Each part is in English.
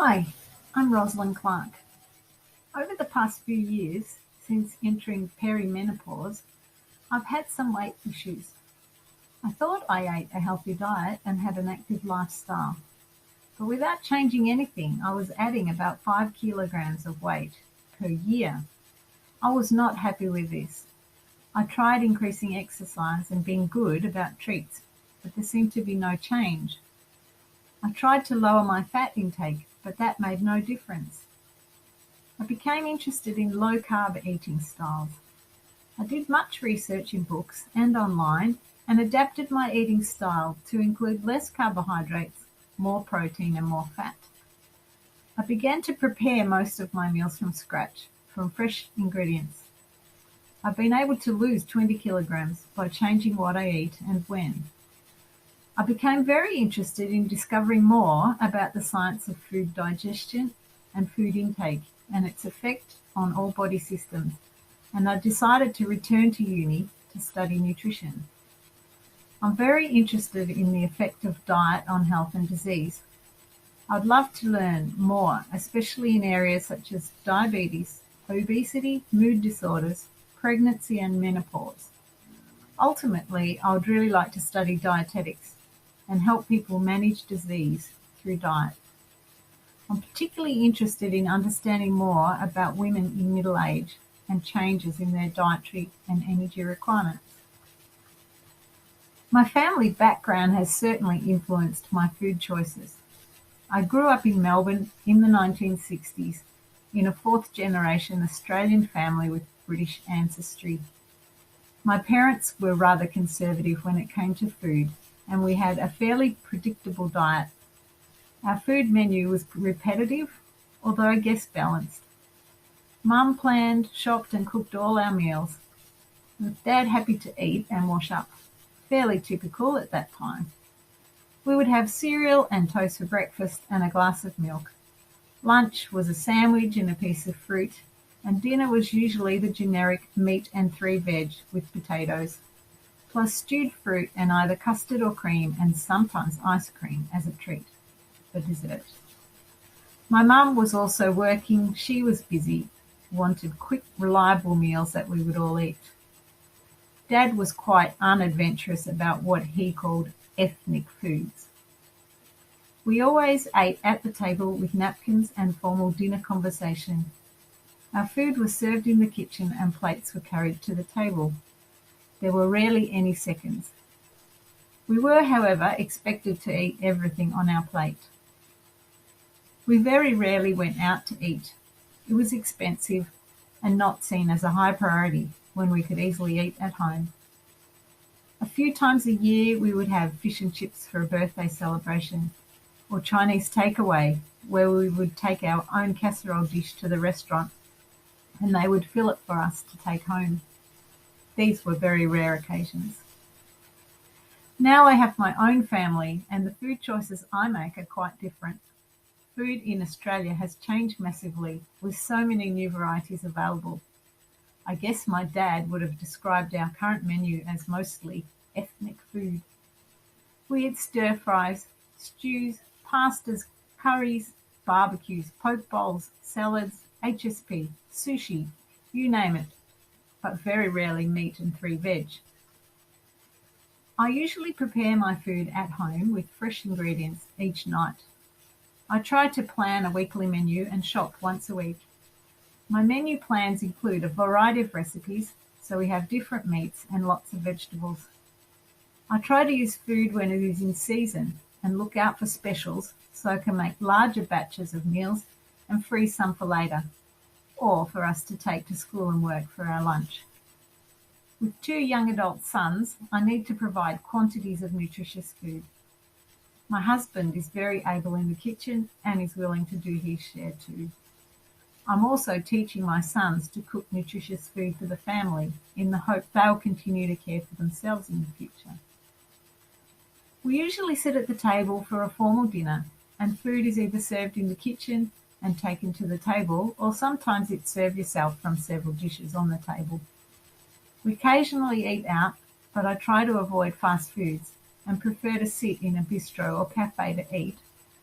Hi, I'm Roslyn Clark. Over the past few years, since entering perimenopause, I've had some weight issues. I thought I ate a healthy diet and had an active lifestyle, but without changing anything, I was adding about 5 kilograms of weight per year. I was not happy with this. I tried increasing exercise and being good about treats, but there seemed to be no change. I tried to lower my fat intake, but that made no difference. I became interested in low-carb eating styles. I did much research in books and online and adapted my eating style to include less carbohydrates, more protein and more fat. I began to prepare most of my meals from scratch, from fresh ingredients. I've been able to lose 20 kilograms by changing what I eat and when. I became very interested in discovering more about the science of food digestion and food intake and its effect on all body systems, and I decided to return to uni to study nutrition. I'm very interested in the effect of diet on health and disease. I'd love to learn more, especially in areas such as diabetes, obesity, mood disorders, pregnancy and menopause. Ultimately, I would really like to study dietetics and help people manage disease through diet. I'm particularly interested in understanding more about women in middle age and changes in their dietary and energy requirements. My family background has certainly influenced my food choices. I grew up in Melbourne in the 1960s in a fourth-generation Australian family with British ancestry. My parents were rather conservative when it came to food, and we had a fairly predictable diet. Our food menu was repetitive, although I guess balanced. Mum planned, shopped and cooked all our meals, with Dad happy to eat and wash up. Fairly typical at that time. We would have cereal and toast for breakfast and a glass of milk. Lunch was a sandwich and a piece of fruit, and dinner was usually the generic meat and 3 veg with potatoes, plus stewed fruit and either custard or cream and sometimes ice cream as a treat for dessert. My mum was also working, she was busy, wanted quick, reliable meals that we would all eat. Dad was quite unadventurous about what he called ethnic foods. We always ate at the table with napkins and formal dinner conversation. Our food was served in the kitchen and plates were carried to the table. There were rarely any seconds. We were, however, expected to eat everything on our plate. We very rarely went out to eat. It was expensive and not seen as a high priority when we could easily eat at home. A few times a year we would have fish and chips for a birthday celebration, or Chinese takeaway, where we would take our own casserole dish to the restaurant and they would fill it for us to take home. These were very rare occasions. Now I have my own family and the food choices I make are quite different. Food in Australia has changed massively with so many new varieties available. I guess my dad would have described our current menu as mostly ethnic food. We eat stir fries, stews, pastas, curries, barbecues, poke bowls, salads, HSP, sushi, you name it, but very rarely meat and 3 veg. I usually prepare my food at home with fresh ingredients each night. I try to plan a weekly menu and shop once a week. My menu plans include a variety of recipes, so we have different meats and lots of vegetables. I try to use food when it is in season and look out for specials so I can make larger batches of meals and freeze some for later, or for us to take to school and work for our lunch. With 2 young adult sons, I need to provide quantities of nutritious food. My husband is very able in the kitchen and is willing to do his share too. I'm also teaching my sons to cook nutritious food for the family in the hope they'll continue to care for themselves in the future. We usually sit at the table for a formal dinner, and food is either served in the kitchen and taken to the table, or sometimes it's served yourself from several dishes on the table. We occasionally eat out, but I try to avoid fast foods and prefer to sit in a bistro or cafe to eat,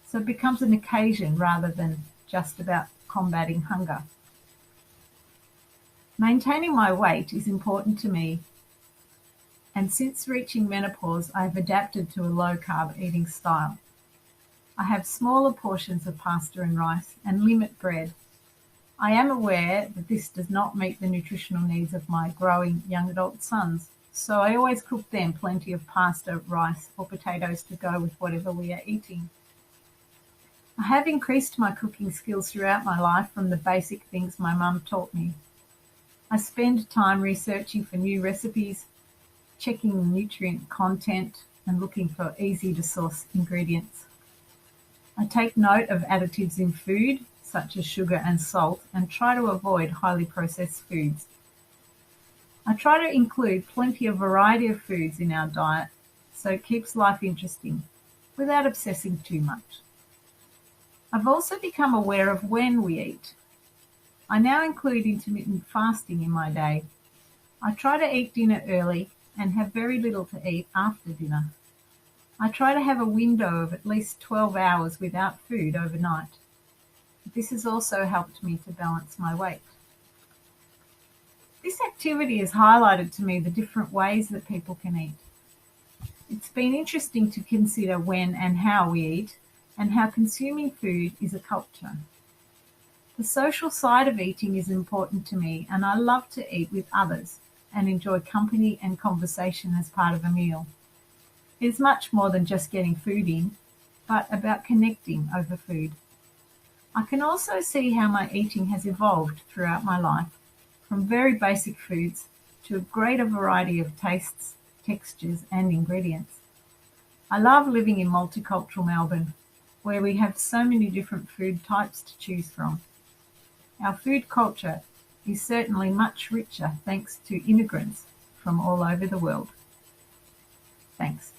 so it becomes an occasion rather than just about combating hunger. Maintaining my weight is important to me, and since reaching menopause, I have adapted to a low-carb eating style. I have smaller portions of pasta and rice and limit bread. I am aware that this does not meet the nutritional needs of my growing young adult sons, so I always cook them plenty of pasta, rice, or potatoes to go with whatever we are eating. I have increased my cooking skills throughout my life from the basic things my mum taught me. I spend time researching for new recipes, checking nutrient content, and looking for easy-to-source ingredients. I take note of additives in food, such as sugar and salt, and try to avoid highly processed foods. I try to include plenty of variety of foods in our diet, so it keeps life interesting, without obsessing too much. I've also become aware of when we eat. I now include intermittent fasting in my day. I try to eat dinner early and have very little to eat after dinner. I try to have a window of at least 12 hours without food overnight. This has also helped me to balance my weight. This activity has highlighted to me the different ways that people can eat. It's been interesting to consider when and how we eat, and how consuming food is a culture. The social side of eating is important to me, and I love to eat with others and enjoy company and conversation as part of a meal. It is much more than just getting food in, but about connecting over food. I can also see how my eating has evolved throughout my life, from very basic foods to a greater variety of tastes, textures, and ingredients. I love living in multicultural Melbourne, where we have so many different food types to choose from. Our food culture is certainly much richer thanks to immigrants from all over the world. Thanks.